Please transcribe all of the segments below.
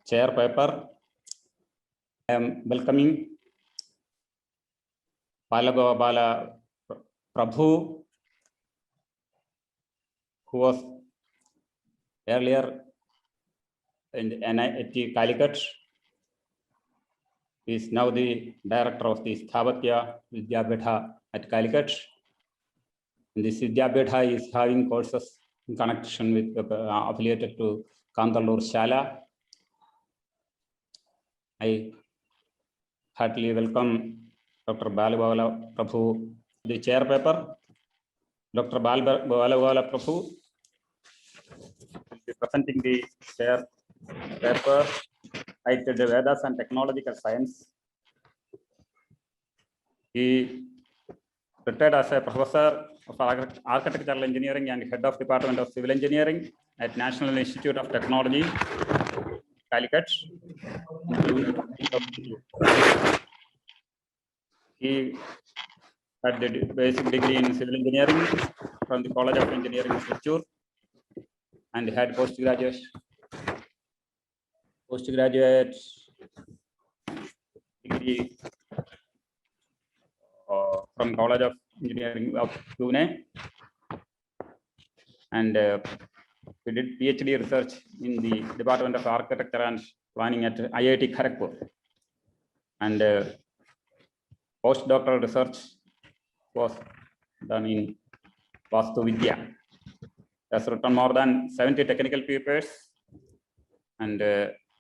chair paper. I am welcoming Balagopala Prabhu, who was earlier in NIT Calicut. He is now the director of the Sthavatya Vidyapitha at Calicut. And this Vidyapitha is having courses in connection with affiliated to Kandalur Shala. I heartily welcome Dr. Balagopala Prabhu, the chair paper. Dr. Balagopala Prabhu will be presenting the chair paper titled Vedas and Technological Science. He retired as a professor of architectural engineering and head of Department of Civil Engineering at National Institute of Technology, Calicut. He had the basic degree in civil engineering from the College of Engineering, Trichy, and had postgraduate degree from College of Engineering of Pune, and we did PhD research in the Department of Architecture and Planning at IIT Kharagpur, and postdoctoral research was done in Vastu Vidya. He has written more than 70 technical papers and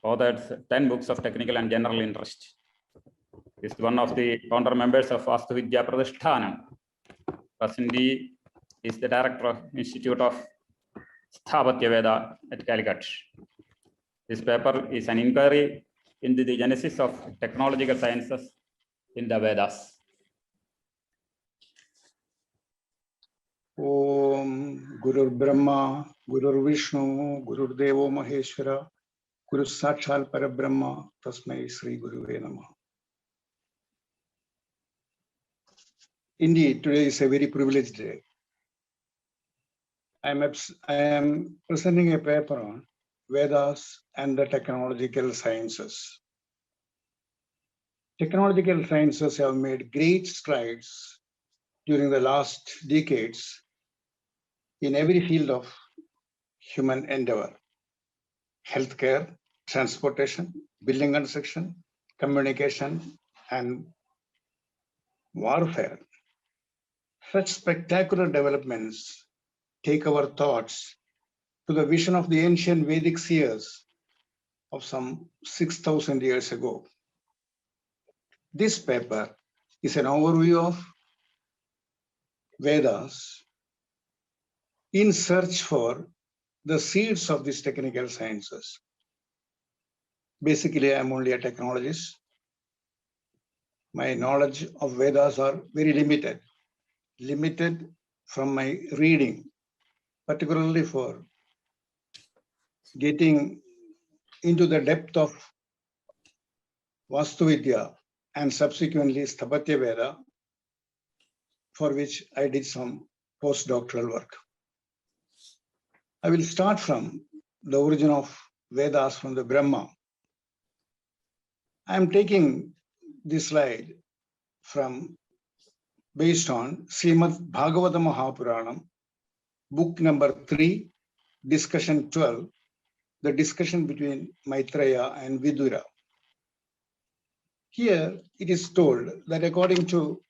authored 10 books of technical and general interest. He is one of the founder members of Vastu Vidya Pratishthanam. Presently, he is the director of Institute of Sthavatya Veda at Calicut. This paper is an inquiry into the genesis of technological sciences in the Vedas. Om Gurur Brahma, Gurur Vishnu, Gurur Devo Maheshwara, Guru Sakshal Parabrahma, Tasmai Sri Guruve Namah. Indeed, today is a very privileged day. I am presenting a paper on Vedas and the technological sciences. Technological sciences have made great strides during the last decades in every field of human endeavor: healthcare, transportation, building construction, communication, and warfare. Such spectacular developments take our thoughts to the vision of the ancient Vedic seers of some 6,000 years ago. This paper is an overview of Vedas in search for the seeds of these technical sciences. Basically, I am only a technologist. My knowledge of Vedas are very limited from my reading, particularly for getting into the depth of Vastu Vidya and subsequently Sthavatya Veda, for which I did some postdoctoral work. I will start from the origin of Vedas from the Brahma. I am taking this slide based on Srimad Bhagavata Mahapuranam, book number 3, discussion 12, the discussion between Maitreya and Vidura. Here it is told that according to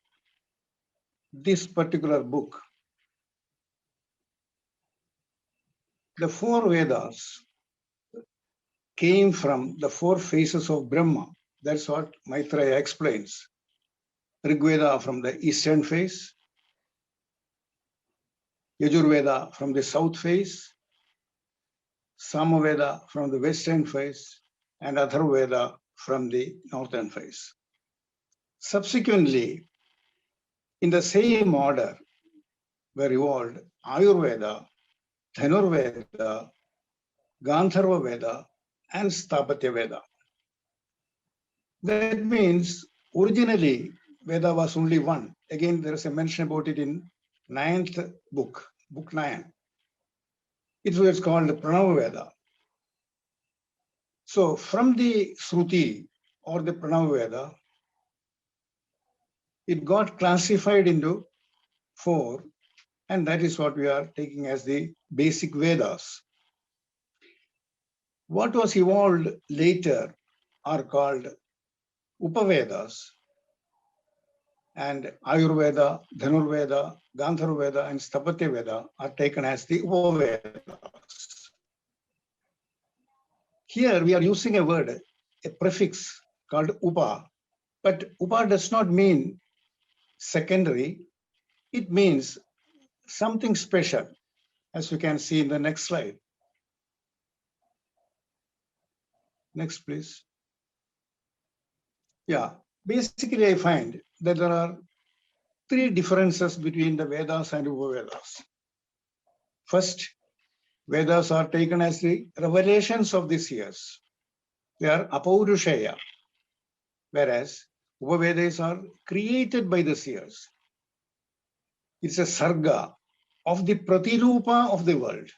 this particular book, the 4 Vedas came from the 4 phases of Brahma. That's what Maitreya explains. Rigveda from the eastern phase, Yajurveda from the south phase, Samaveda from the western phase, and Atharvaveda from the northern phase. Subsequently, in the same order were evolved Ayurveda, Dhanurveda, Gandharva Veda, and Sthavatya Veda. That means originally Veda was only one. Again, there is a mention about it in 9th book, book 9. It was called Pranava Veda. So from the Shruti or the Pranav Veda, it got classified into 4, and that is what we are taking as the basic Vedas. What was evolved later are called Upavedas, and Ayurveda, Dhanurveda, Gandharveda, and Sthapatya Veda are taken as the Upavedas. Here we are using a word, a prefix called Upa, but Upa does not mean secondary, it means something special, as you can see in the next slide. Next, please. Yeah, basically I find that there are 3 differences between the Vedas and Upavedas. First, Vedas are taken as the revelations of the seers. They are apaurushaya, whereas Upavedas are created by the seers. It's a sarga of the pratirupa of the world.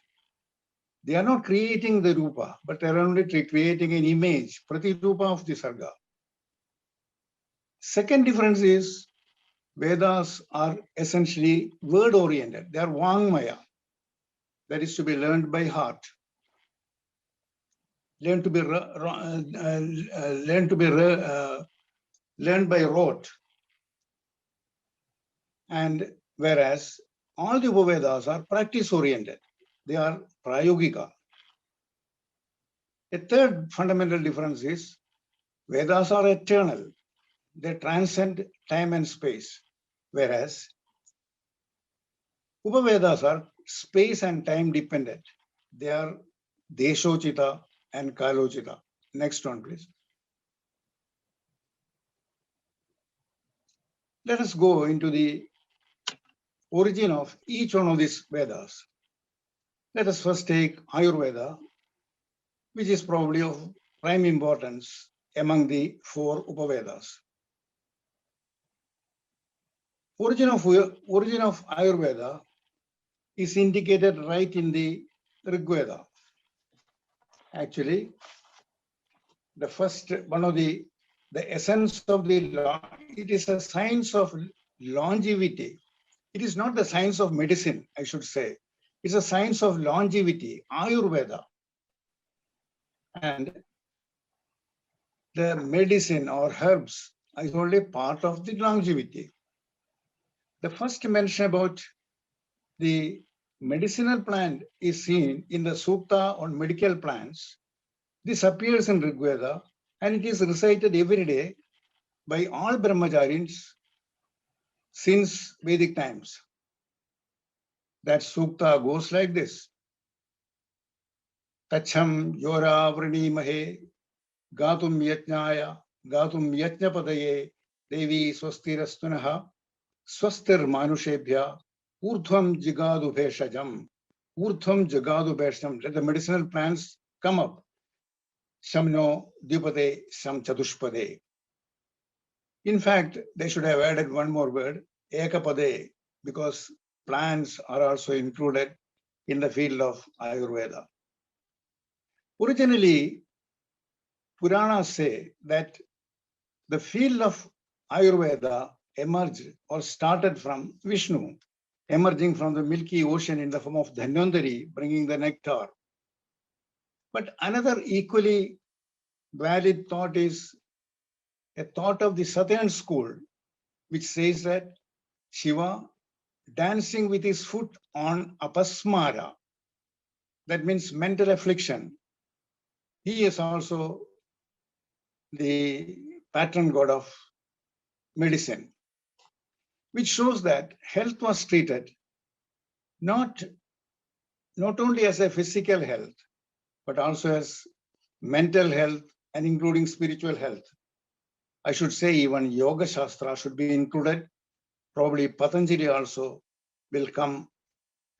They are not creating the rupa, but they are only creating an image, pratirupa of the sarga. Second difference is Vedas are essentially word-oriented. They are Vangmaya, that is to be learned by heart, learned by rote. And whereas all the Upavedas are practice-oriented, they are prayogika. A third fundamental difference is Vedas are eternal. They transcend time and space, whereas Upavedas are space and time dependent. They are Deshochita and Kalochita. Next one, please. Let us go into the origin of each one of these Vedas. Let us first take Ayurveda, which is probably of prime importance among the 4 Upavedas. Origin of Ayurveda is indicated right in the Rig Veda. Actually, the first one of the essence of it is a science of longevity. It is not the science of medicine, I should say. It's a science of longevity, Ayurveda. And the medicine or herbs is only part of the longevity. The first mention about the medicinal plant is seen in the Sukta on medical plants. This appears in Rig Veda and it is recited every day by all Brahmacharis since Vedic times. That Sukta goes like this. Tacham yora vranimahe gatum yajnaya gatum yajnapadaye devi swastirastunaha swastir manushebhya urdhvam jigadu bheshajam. Urdhvam jigadu bheshajam. Let the medicinal plants come up. Samno dvipade sam chadushpade. In fact, they should have added one more word, ekapade, because plants are also included in the field of Ayurveda. Originally, Puranas say that the field of Ayurveda emerged or started from Vishnu, emerging from the milky ocean in the form of Dhanvantari, bringing the nectar. But another equally valid thought is a thought of the Southern school, which says that Shiva dancing with his foot on apasmara, that means mental affliction. He is also the patron god of medicine, which shows that health was treated not only as a physical health, but also as mental health and including spiritual health. I should say even Yoga Shastra should be included. Probably Patanjali also will come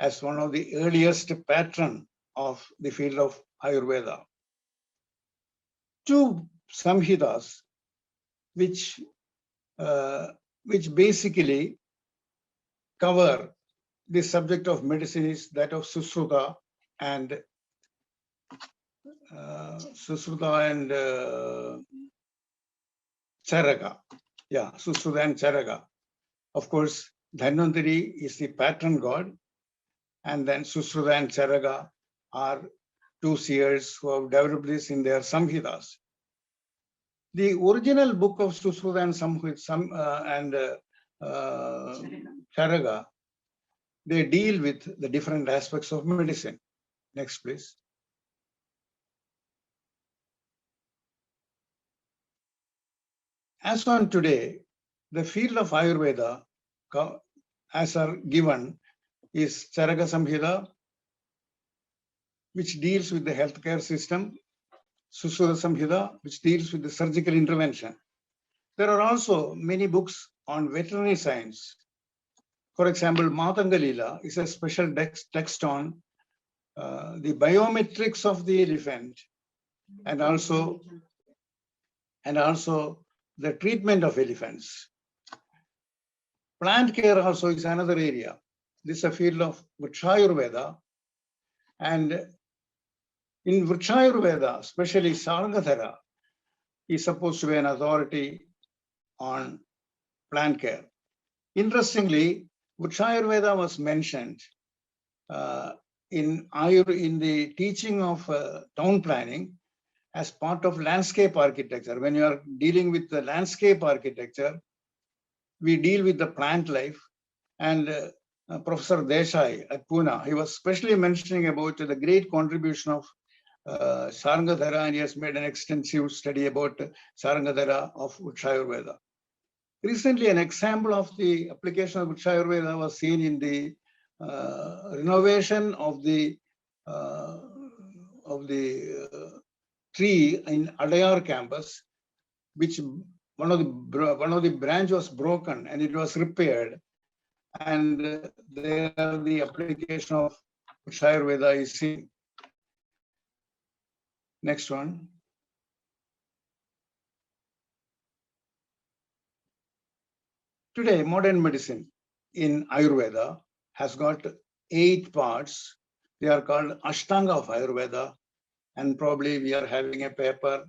as one of the earliest patron of the field of Ayurveda. 2 Samhitas, which basically cover the subject of medicine, is that of Susruta and Susruta and Charaga. Yeah, Susruta and Charaga. Of course, Dhanvantari is the patron god, and then Susruta and Charaga are two seers who have developed this in their Samhitas. The original book of Susruta and Charaga, they deal with the different aspects of medicine. Next, please. As on today, the field of Ayurveda, as are given, is Charaka Samhita, which deals with the healthcare system, Susruta Samhita, which deals with the surgical intervention. There are also many books on veterinary science. For example, Matangalila is a special text on the biometrics of the elephant and also the treatment of elephants. Plant care also is another area. This is a field of Vrikshayurveda. And in Vrikshayurveda, especially Sarngadhara, is supposed to be an authority on plant care. Interestingly, Vrikshayurveda was mentioned in the teaching of town planning as part of landscape architecture. When you are dealing with the landscape architecture, we deal with the plant life. And Professor Desai at Pune, he was specially mentioning about the great contribution of Sarngadhara, and he has made an extensive study about Sarngadhara of Vrikshayurveda. Recently, an example of the application of Vrikshayurveda was seen in the renovation of the tree in Adayar campus, which one of the branch was broken and it was repaired, and there the application of Ayurveda is seen. Next one. Today, modern medicine in Ayurveda has got 8 parts. They are called Ashtanga of Ayurveda, and probably we are having a paper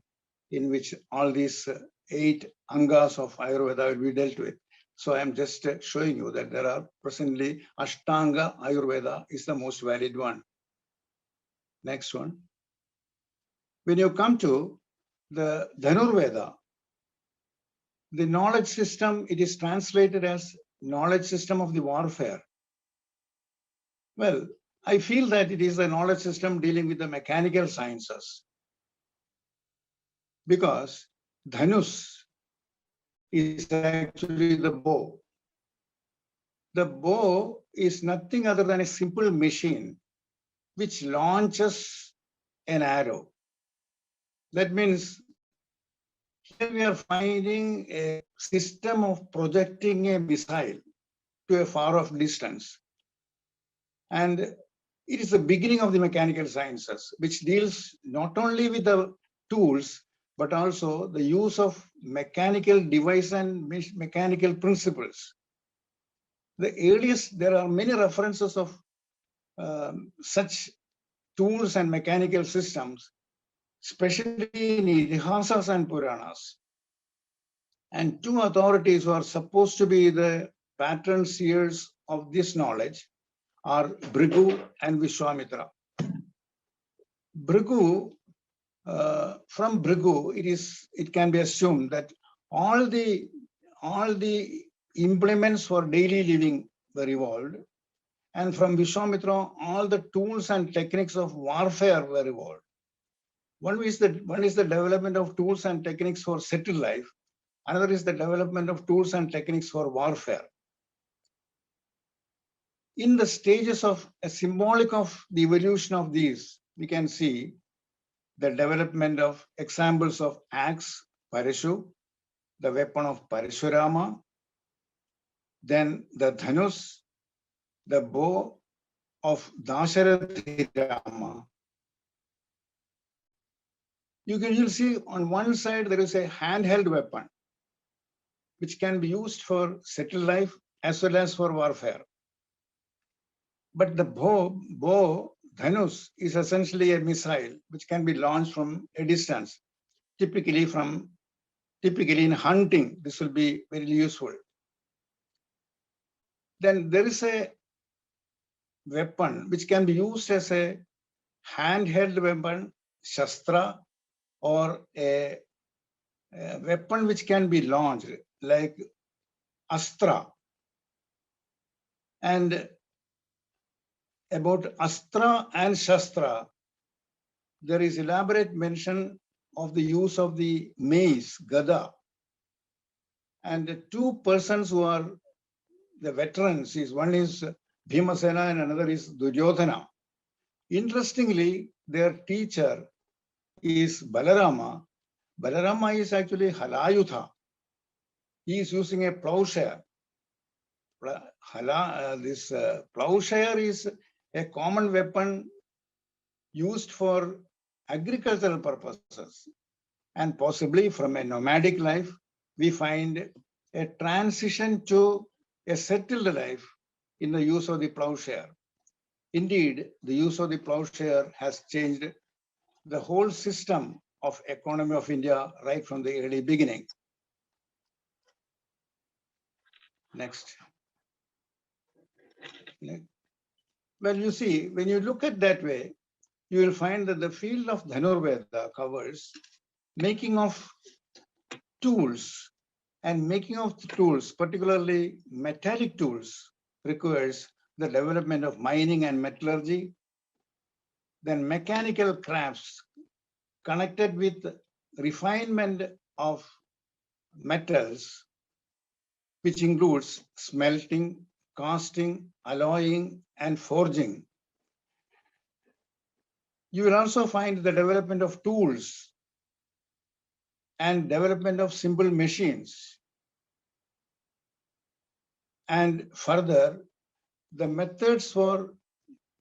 in which all these 8 angas of Ayurveda will be dealt with. So I am just showing you that there are presently Ashtanga Ayurveda is the most valid one. Next one. When you come to the Dhanurveda, the knowledge system, it is translated as knowledge system of the warfare. Well, I feel that it is the knowledge system dealing with the mechanical sciences, because Dhanus is actually the bow. The bow is nothing other than a simple machine which launches an arrow. That means here we are finding a system of projecting a missile to a far off distance. And it is the beginning of the mechanical sciences, which deals not only with the tools, but also the use of mechanical device and mechanical principles. The earliest, there are many references of such tools and mechanical systems, especially in Itihasas and Puranas. And 2 authorities who are supposed to be the patron seers of this knowledge are Bhrigu and Vishwamitra. Bhrigu, from Bhrigu, it can be assumed that all the implements for daily living were evolved, and from Vishwamitra, all the tools and techniques of warfare were evolved. One is the development of tools and techniques for settled life. Another is the development of tools and techniques for warfare. In the stages of a symbolic of the evolution of these, we can see the development of examples of axe, Parashu, the weapon of Parashurama, then the Dhanus, the bow of Dasarathi Rama. You'll see on one side there is a handheld weapon which can be used for settled life as well as for warfare. But the bow, Dhanus is essentially a missile which can be launched from a distance. Typically in hunting, this will be very useful. Then there is a weapon which can be used as a handheld weapon, shastra, or a weapon which can be launched like astra. And about astra and shastra, there is elaborate mention of the use of the mace, gada. And the two persons who are the veterans one is Bhimasena and another is Duryodhana. Interestingly, their teacher is Balarama. Balarama is actually Halayutha. He is using a plowshare. This plowshare is a common weapon used for agricultural purposes. And possibly from a nomadic life, we find a transition to a settled life in the use of the plowshare. Indeed, the use of the plowshare has changed the whole system of economy of India right from the early beginning. Next. Well, you see, when you look at that way, you will find that the field of Dhanurveda covers making of tools, and making of the tools, particularly metallic tools, requires the development of mining and metallurgy, then mechanical crafts connected with refinement of metals, which includes smelting, casting, alloying, and forging. You will also find the development of tools and development of simple machines. And further, the methods for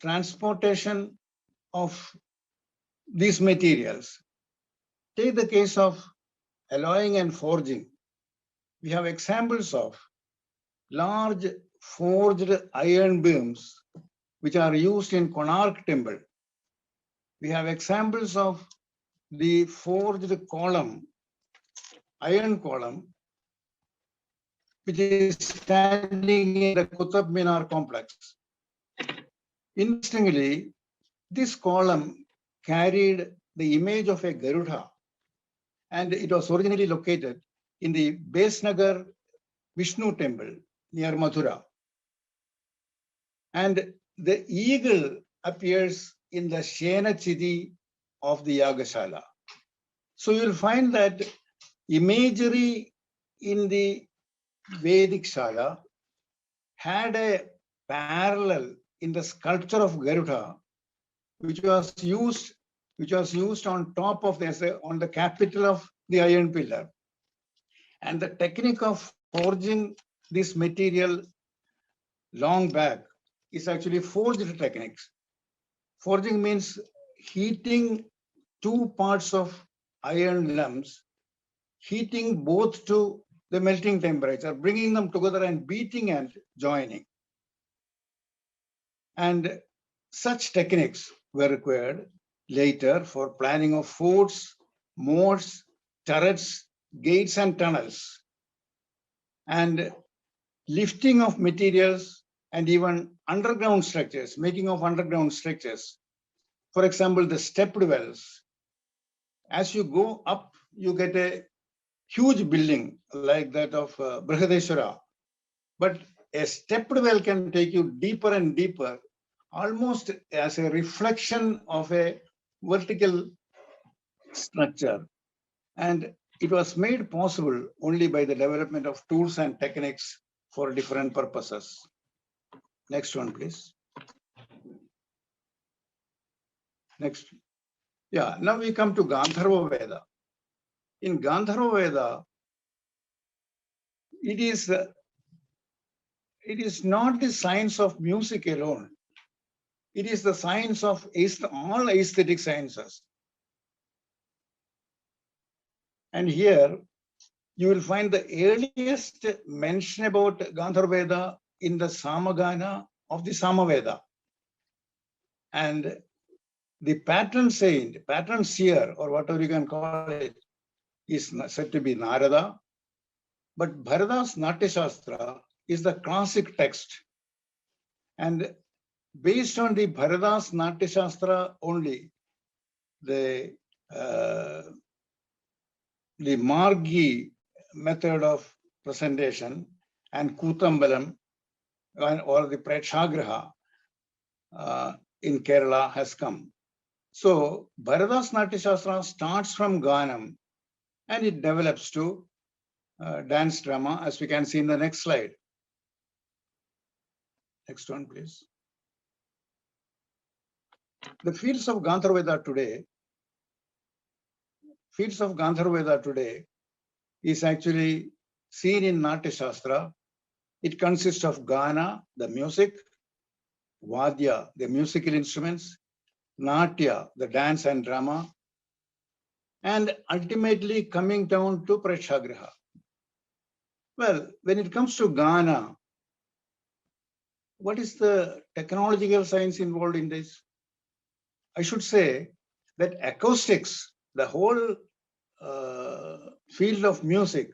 transportation of these materials. Take the case of alloying and forging. We have examples of large forged iron beams which are used in Konark Temple. We have examples of the forged column, iron column, which is standing in the Qutub Minar complex. Interestingly, this column carried the image of a Garuda, and it was originally located in the Besnagar Vishnu temple near Mathura. And the eagle appears in the Shena Chidi of the Yagashala. So you'll find that imagery in the Vedic Shala had a parallel in the sculpture of Garuda, which was used on top of on the capital of the iron pillar. And the technique of forging this material long back is actually forged techniques. Forging means heating two parts of iron lumps, heating both to the melting temperature, bringing them together and beating and joining. And such techniques were required later for planning of forts, moats, turrets, gates, and tunnels, and lifting of materials, and even underground structures, making of underground structures. For example, the stepped wells. As you go up, you get a huge building like that of Brihadeshwara. But a stepped well can take you deeper and deeper, almost as a reflection of a vertical structure. And it was made possible only by the development of tools and techniques for different purposes. Next one, please. Next. Yeah, now we come to Gandharva Veda. In Gandharva Veda, it is not the science of music alone. It is the science of all aesthetic sciences. And here you will find the earliest mention about Gandharva Veda in the Samagana of the Samaveda. And The patron saint, patron seer, or whatever you can call it, is said to be Narada. But Bharada's Natya Shastra is the classic text. And based on the Bharada's Natya Shastra only, the Margi method of presentation and Kutambalam or the Prekshagraha in Kerala has come. So Bharada's Natya Shastra starts from Ganam and it develops to dance drama, as we can see in the next slide. Next one, please. The fields of Gandharveda today is actually seen in Natya Shastra. It consists of Gana, the music, Vadya, the musical instruments, Natya, the dance and drama, and ultimately coming down to Prekshagraha. Well, when it comes to Gana, what is the technological science involved in this? I should say that acoustics, the whole field of music,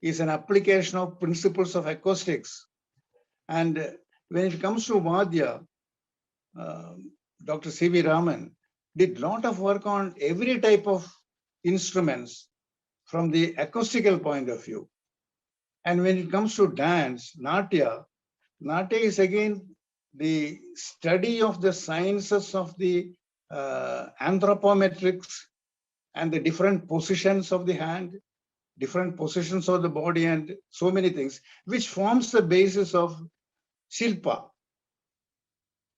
is an application of principles of acoustics. And when it comes to Vadya, Dr. C.V. Raman did a lot of work on every type of instruments from the acoustical point of view. And when it comes to dance, Natya is again the study of the sciences of the anthropometrics and the different positions of the hand, different positions of the body, and so many things, which forms the basis of Shilpa.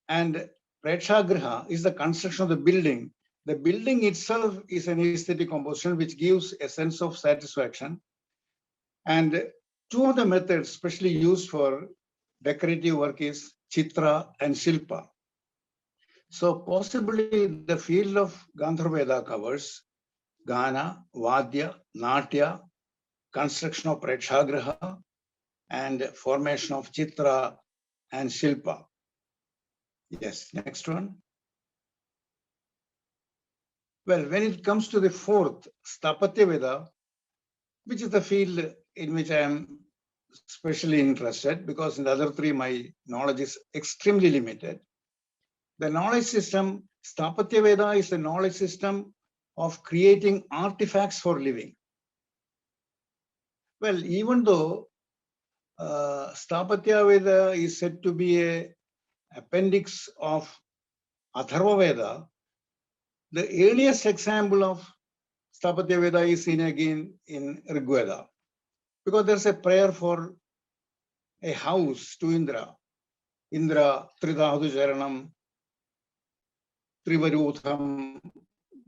And Prekshagraha is the construction of the building. The building itself is an aesthetic composition which gives a sense of satisfaction. And two of the methods specially used for decorative work is Chitra and Shilpa. So possibly the field of Gandharveda covers Gana, Vadya, Natya, construction of Prekshagraha, and formation of Chitra and Shilpa. Yes, next one. Well, when it comes to the fourth, Sthapatya Veda, which is the field in which I am especially interested, because in the other three, my knowledge is extremely limited. The knowledge system, Sthapatya Veda, is the knowledge system of creating artifacts for living. Well, even though Sthapatya Veda is said to be an appendix of Atharva Veda, the earliest example of Sthapatya Veda is seen again in Rig Veda, because there's a prayer for a house to Indra. Indra, Tridhadu Charanam, Trivarutham,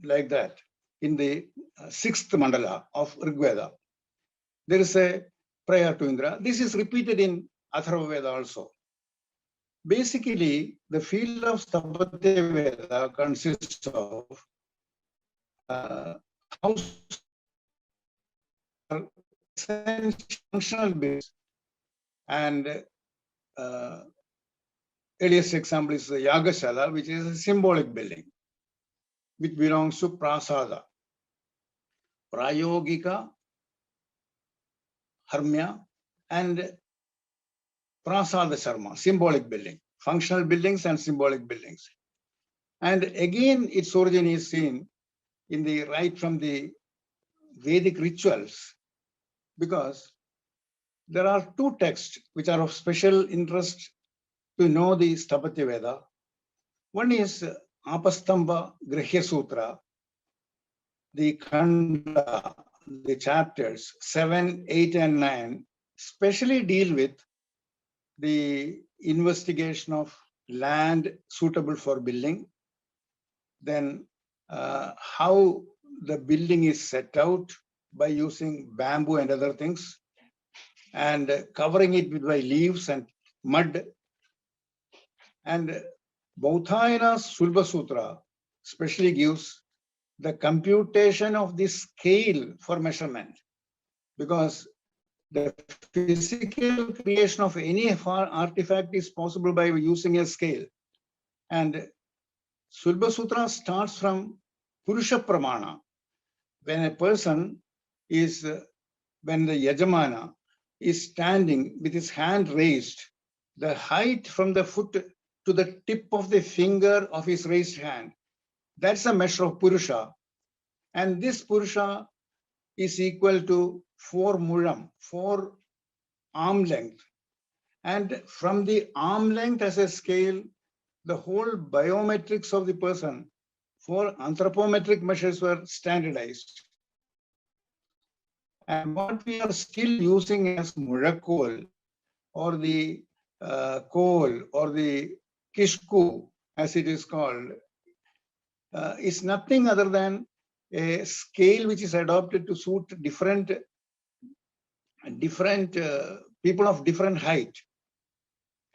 like that. In the sixth mandala of Rig Veda, there is a prayer to Indra. This is repeated in Atharva Veda also. Basically, the field of Sthapatya Veda consists of house functional base, and earliest example is the Yagashala, which is a symbolic building, which belongs to Prasada. Prayogika, Harmya, and Prasada Sharma, symbolic building, functional buildings and symbolic buildings. And again, its origin is seen in the right from the Vedic rituals, because there are two texts which are of special interest to know the Sthapatya Veda. One is Apastamba Grihya Sutra, the Khanda, the chapters 7, 8, and 9 specially deal with the investigation of land suitable for building, then how the building is set out by using bamboo and other things, and covering it with by leaves and mud. And Bauthayana's Sulba Sutra especially gives the computation of the scale for measurement, because the physical creation of any artifact is possible by using a scale. And Sulba Sutra starts from Purusha Pramana. When a person is, when the Yajamana is standing with his hand raised, the height from the foot to the tip of the finger of his raised hand, that's a measure of Purusha. And this Purusha is equal to 4 mulam, 4 arm length. And from the arm length as a scale, the whole biometrics of the person, 4 anthropometric measures were standardized. And what we are still using as Murakol or the Kol or the Kishku, as it is called, is nothing other than a scale which is adopted to suit different people of different height.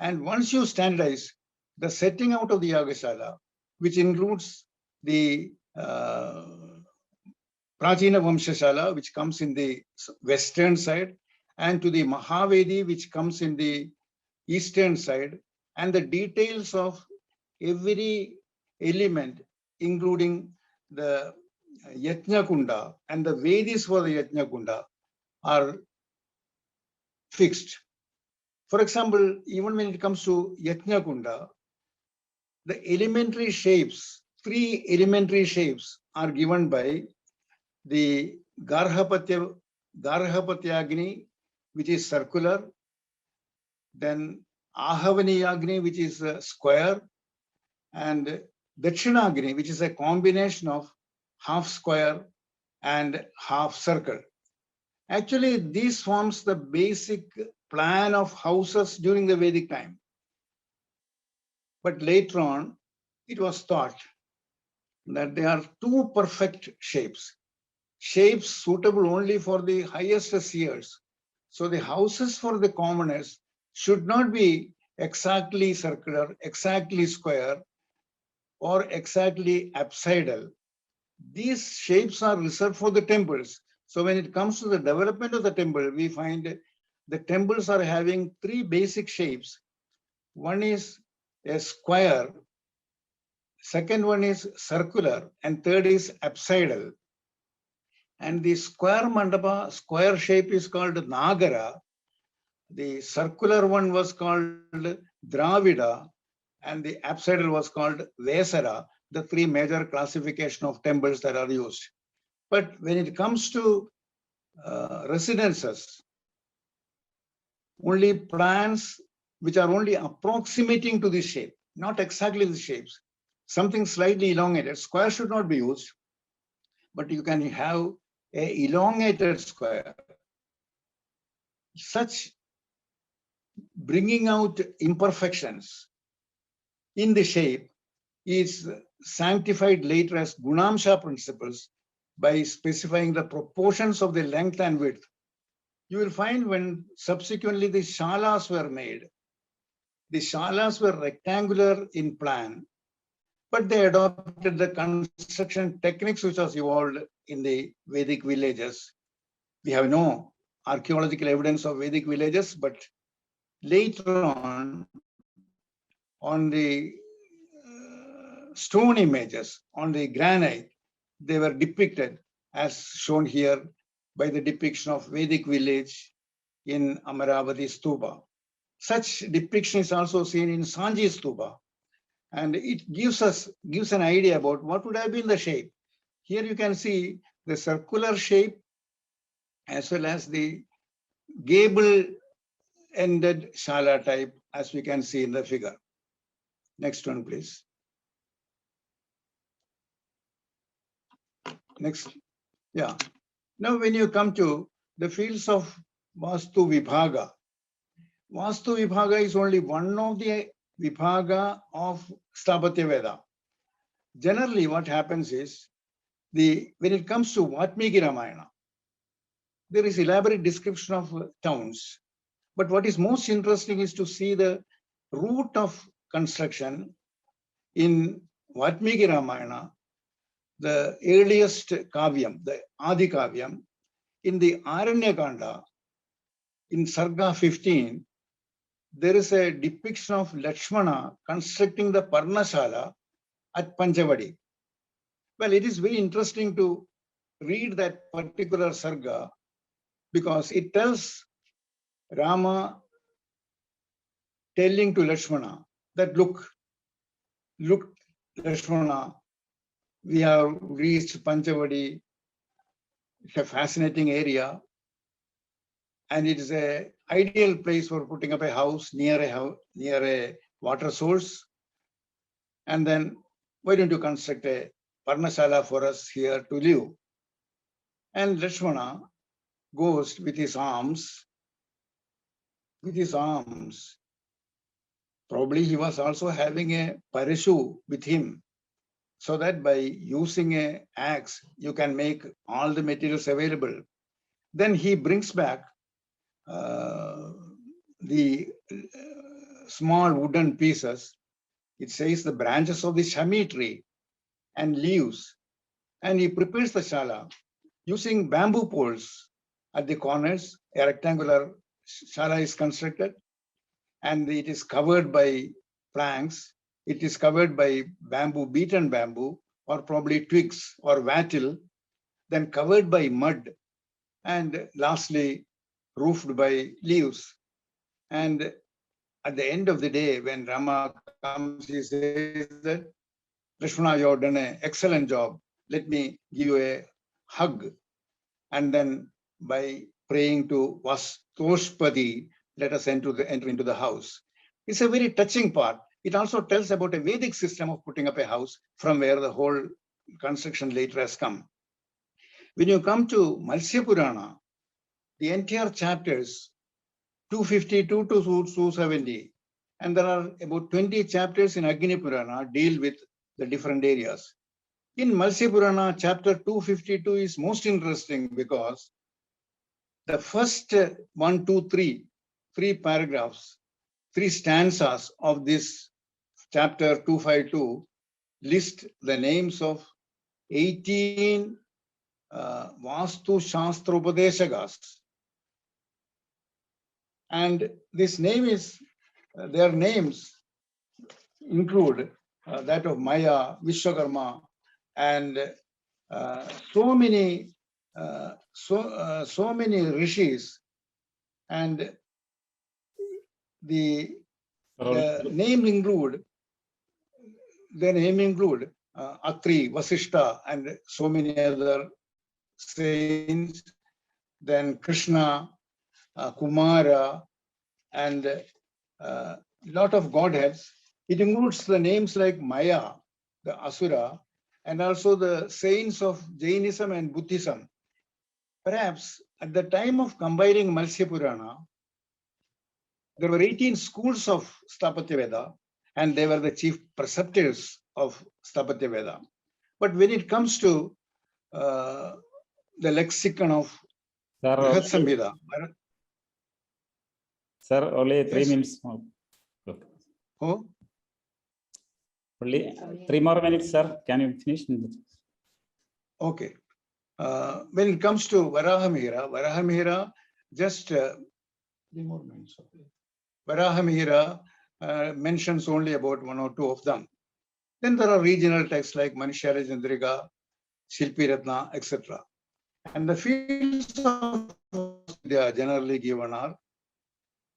And once you standardize the setting out of the Yagashala, which includes the Prachina Vamshashala, which comes in the western side, and to the Mahavedi, which comes in the eastern side, and the details of every element, including the Yajna Kunda and the Vedis for the Yajna Kunda, are fixed. For example, even when it comes to Yajna Kunda, the elementary shapes, 3 elementary shapes are given by the Garhapatyagni, which is circular, then Ahavaniyagni, which is a square, and Dakshinagni, which is a combination of half square and half circle. Actually, this forms the basic plan of houses during the Vedic time. But later on, it was thought that there are 2 perfect shapes suitable only for the highest seers. So the houses for the commoners should not be exactly circular, exactly square, or exactly apsidal. These shapes are reserved for the temples. So when it comes to the development of the temple, we find the temples are having 3 basic shapes. One is a square, second one is circular, and third is apsidal. And the square mandapa, square shape is called Nagara. The circular one was called Dravida, and the apsidal was called Vesara, the 3 major classification of temples that are used. But when it comes to residences, only plans which are only approximating to this shape, not exactly the shapes, something slightly elongated. Square should not be used, but you can have a elongated square. Such bringing out imperfections in the shape is sanctified later as Gunamsha principles by specifying the proportions of the length and width. You will find when subsequently the shalas were made, the shalas were rectangular in plan, but they adopted the construction techniques which was evolved in the Vedic villages. We have no archaeological evidence of Vedic villages, but later on the stone images, on the granite, they were depicted as shown here by the depiction of Vedic village in Amaravati Stupa. Such depiction is also seen in Sanji Stupa, and it gives an idea about what would have been the shape. Here you can see the circular shape as well as the gable-ended shala type, as we can see in the figure. Next one, please. Next. Yeah. Now, when you come to the fields of Vastu Vibhaga, Vastu Vibhaga is only one of the Vibhaga of Sthapatya Veda. Generally, what happens is, when it comes to Vatmiki Ramayana, there is elaborate description of towns. But what is most interesting is to see the route of construction in Vatmiki Ramayana, the earliest Kavyam, the Adi Kavyam. In the Aranyakanda, in Sarga 15, there is a depiction of Lakshmana constructing the Parnashala at Panchavadi. Well, it is very interesting to read that particular sarga because it tells Rama telling to Lakshmana that look, Lakshmana, we have reached Panchavadi. It's a fascinating area, and it is an ideal place for putting up a house near a water source. And then why don't you construct a Parnashala for us here to live? And Lakshmana goes with his arms. Probably he was also having a parashu with him, so that by using an axe, you can make all the materials available. Then he brings back the small wooden pieces. It says the branches of the shami tree and leaves. And he prepares the shala using bamboo poles at the corners. A rectangular shala is constructed, and it is covered by planks. It is covered by bamboo, beaten bamboo, or probably twigs or wattle, then covered by mud, and lastly roofed by leaves. And at the end of the day, when Rama comes, he says that, Lakshmana, you have done an excellent job. Let me give you a hug. And then by praying to Vastoshpadi, let us enter into the house. It's a very touching part. It also tells about a Vedic system of putting up a house from where the whole construction later has come. When you come to Matsya Purana, the entire chapters, 252 to 270, and there are about 20 chapters in Agni Purana deal with the different areas. In Matsya Purana, chapter 252 is most interesting because the first 1, 2, 3, 3 paragraphs, 3 stanzas of this chapter 252 list the names of 18 Vastu Shastra Upadeshakas. And this name is, their names include that of Maya, Vishwakarma, and so many rishis, and the name include Atri, Vasishta, and so many other saints. Then Krishna, Kumara, and a lot of godheads. It includes the names like Maya, the Asura, and also the saints of Jainism and Buddhism. Perhaps at the time of compiling Matsya Purana, there were 18 schools of Sthapatya Veda, and they were the chief preceptors of Sthapatya Veda. But when it comes to the lexicon of Brihat Samhita, sir, only 3 Yes. minutes. oh, Only 3 more minutes, sir. Can you finish? okay. When it comes to Varahamihira, just 3 more minutes. Okay. Varahamihira mentions only about 1 or 2 of them. Then there are regional texts like Manishala Chandrika, Shilpi Ratna, etc. And the fields of they are generally given are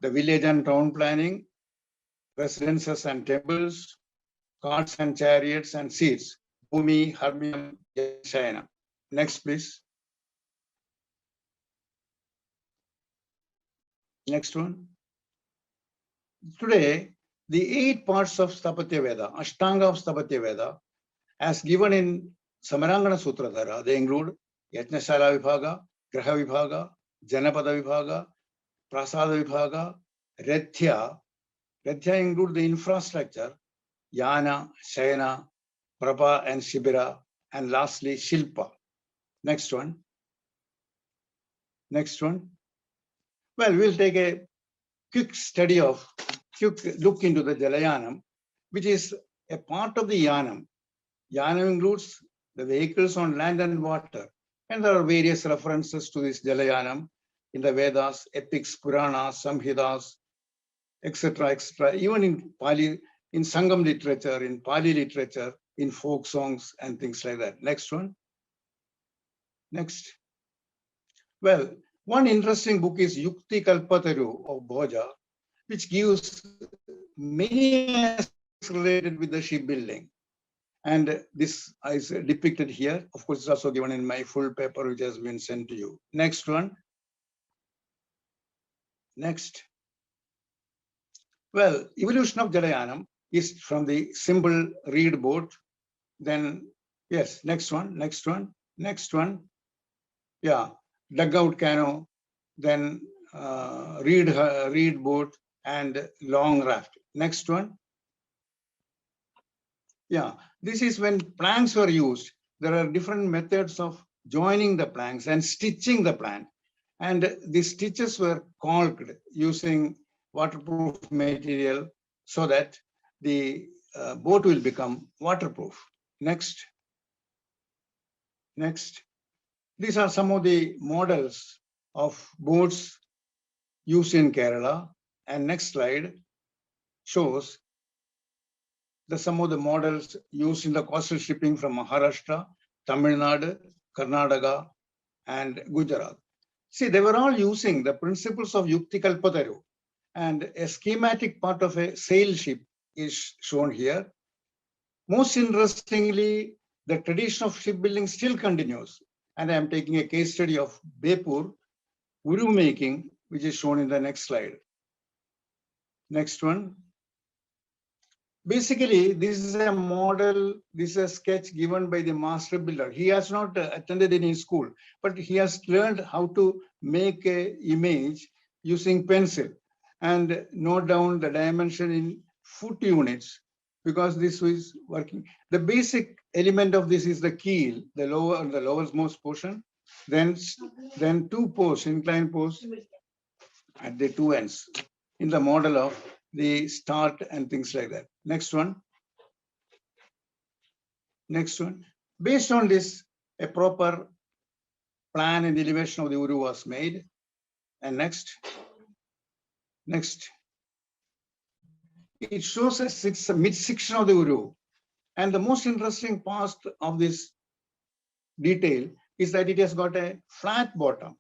the village and town planning, residences and temples, carts and chariots and seats, Bhumi, Harmyam, Shayana. Next, please. Next one. Today, the 8 parts of Sthapatya Veda, Ashtanga of Sthapatya Veda, as given in Samarangana Sutradhara, they include Yajnashala Vibhaga, Graha Vibhaga, Janapada Vibhaga, Prasada Vibhaga, Rethya. Rethya include the infrastructure, Yana, Shayana, Prabha and Shibira, and lastly Shilpa. Next one. Next one. Well, we'll take a quick look into the Jalayanam, which is a part of the Yanam. Yanam includes the vehicles on land and water. And there are various references to this Jalayanam in the Vedas, epics, Puranas, Samhitas, etc., etc. Even in Pali, in Sangam literature, in Pali literature, in folk songs and things like that. Next one. Next. Well, one interesting book is Yukti Kalpataru of Bhoja, which gives many aspects related with the shipbuilding. And this is depicted here. Of course, it's also given in my full paper, which has been sent to you. Next one. Next. Well, evolution of Jalayanam is from the simple reed boat. Then, yes, next one, next one, next one. Yeah, dugout canoe, then reed boat and long raft. Next one. Yeah, this is when planks were used. There are different methods of joining the planks and stitching the plank. And the stitches were caulked using waterproof material so that the boat will become waterproof. Next. Next. These are some of the models of boats used in Kerala. And next slide shows some of the models used in the coastal shipping from Maharashtra, Tamil Nadu, Karnataka, and Gujarat. See, they were all using the principles of Yukti Kalpataru, and a schematic part of a sail ship is shown here. Most interestingly, the tradition of shipbuilding still continues, and I am taking a case study of Bepur, Uru making, which is shown in the next slide. Next one. Basically, this is a model, this is a sketch given by the master builder. He has not attended any school, but he has learned how to make an image using pencil and note down the dimension in foot units, because this is working. The basic element of this is the keel, the lowermost portion, then two posts, inclined posts at the two ends in the model of the start and things like that. Next one. Next one. Based on this, a proper plan and elevation of the Uru was made. And next. Next. It shows us it's a midsection of the Uru. And the most interesting part of this detail is that it has got a flat bottom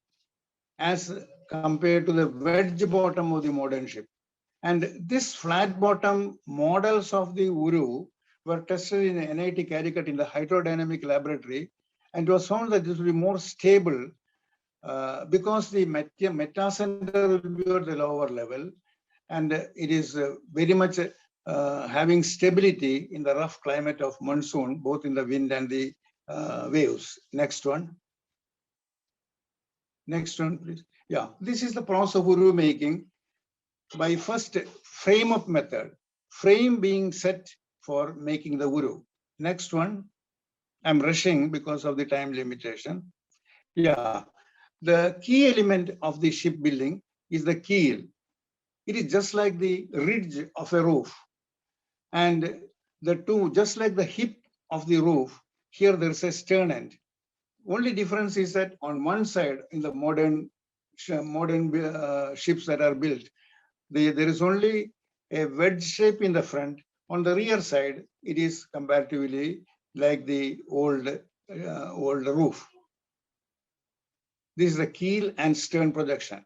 as compared to the wedge bottom of the modern ship. And this flat bottom models of the Uru were tested in NIT Calicut in the hydrodynamic laboratory, and it was found that this will be more stable because the metacenter will be at the lower level, and it is very much having stability in the rough climate of monsoon, both in the wind and the waves. Next one. Next one, please. Yeah, this is the process of Uru making by first frame up method, frame being set for making the Uru. Next one, I'm rushing because of the time limitation. Yeah, the key element of the shipbuilding is the keel. It is just like the ridge of a roof. And the two, just like the hip of the roof, here there's a stern end. Only difference is that on one side, in the modern ships that are built, there is only a wedge shape in the front. On the rear side, it is comparatively like the old roof. This is the keel and stern projection.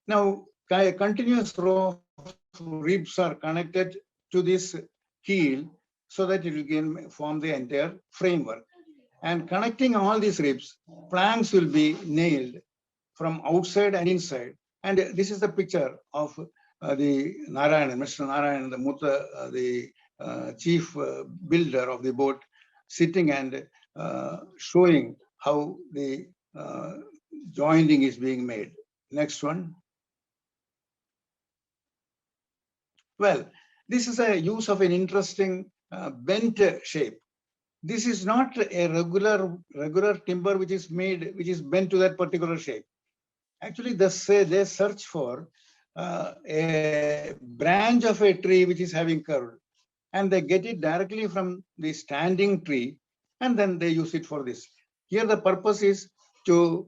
Now, a continuous row of ribs are connected to this keel so that it will form the entire framework. And connecting all these ribs, planks will be nailed from outside and inside. And this is the picture of the Narayan, Mr. Narayan, the chief builder of the boat, sitting and showing how the joining is being made. Next one. Well, this is a use of an interesting bent shape. This is not a regular timber which is bent to that particular shape. Actually, they search for a branch of a tree which is having curve, and they get it directly from the standing tree, and then they use it for this. Here, the purpose is to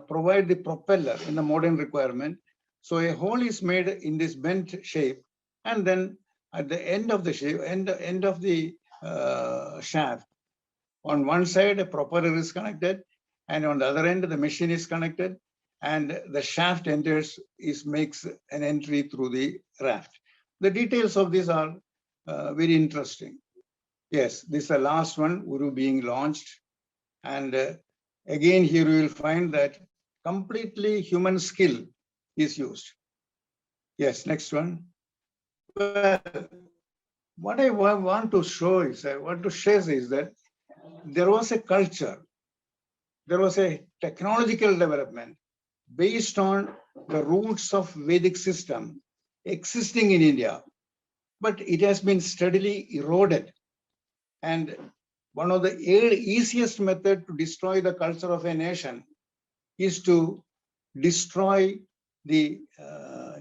provide the propeller in the modern requirement. So a hole is made in this bent shape, and then at the end of the shape, end of the shaft. On one side, a propeller is connected, and on the other end, the machine is connected, and the shaft makes an entry through the raft. The details of this are very interesting. Yes, this is the last one, Uru being launched. And again, here you will find that completely human skill is used. Yes, next one. Well, what I want to show is, that there was a culture, there was a technological development based on the roots of Vedic system existing in India, but it has been steadily eroded. And one of the easiest method to destroy the culture of a nation is to destroy the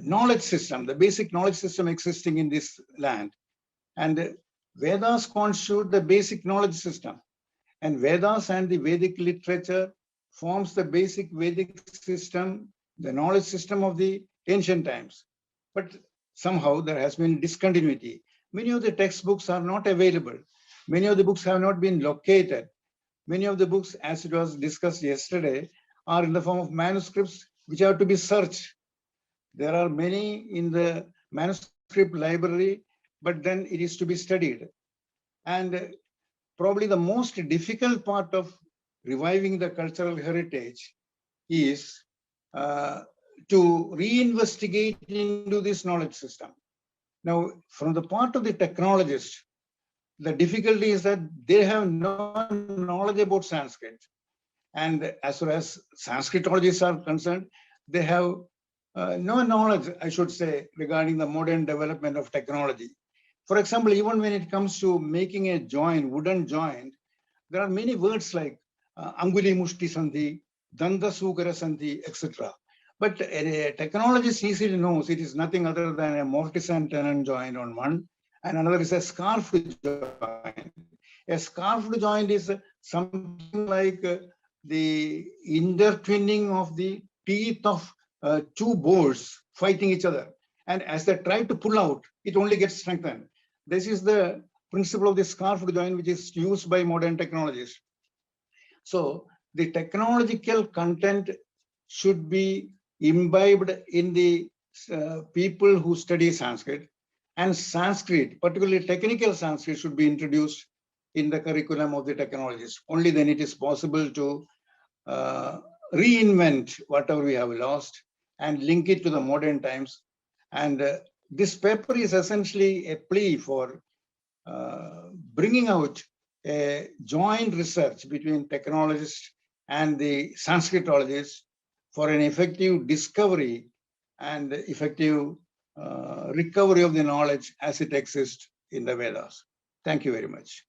knowledge system, the basic knowledge system existing in this land. And Vedas constitute the basic knowledge system. And Vedas and the Vedic literature forms the basic Vedic system, the knowledge system of the ancient times. But somehow there has been discontinuity. Many of the textbooks are not available. Many of the books have not been located. Many of the books, as it was discussed yesterday, are in the form of manuscripts which have to be searched. There are many in the manuscript library, but then it is to be studied. And probably the most difficult part of reviving the cultural heritage is to reinvestigate into this knowledge system. Now, from the part of the technologists, the difficulty is that they have no knowledge about Sanskrit. And as far as Sanskritologists are concerned, they have no knowledge, I should say, regarding the modern development of technology. For example, even when it comes to making a joint, wooden joint, there are many words like Anguli Mushti Sandhi, Danda Sukara Sandhi, etc. But a technologist easily knows it is nothing other than a mortise and tenon joint on one, and another is a scarf joint. A scarf joint is something like the intertwining of the teeth of two boars fighting each other. And as they try to pull out, it only gets strengthened. This is the principle of the scarf joint, which is used by modern technologies. So the technological content should be imbibed in the people who study Sanskrit, and Sanskrit, particularly technical Sanskrit, should be introduced in the curriculum of the technologists. Only then it is possible to reinvent whatever we have lost and link it to the modern times. And this paper is essentially a plea for bringing out a joint research between technologists and the Sanskritologists for an effective discovery and effective recovery of the knowledge as it exists in the Vedas. Thank you very much.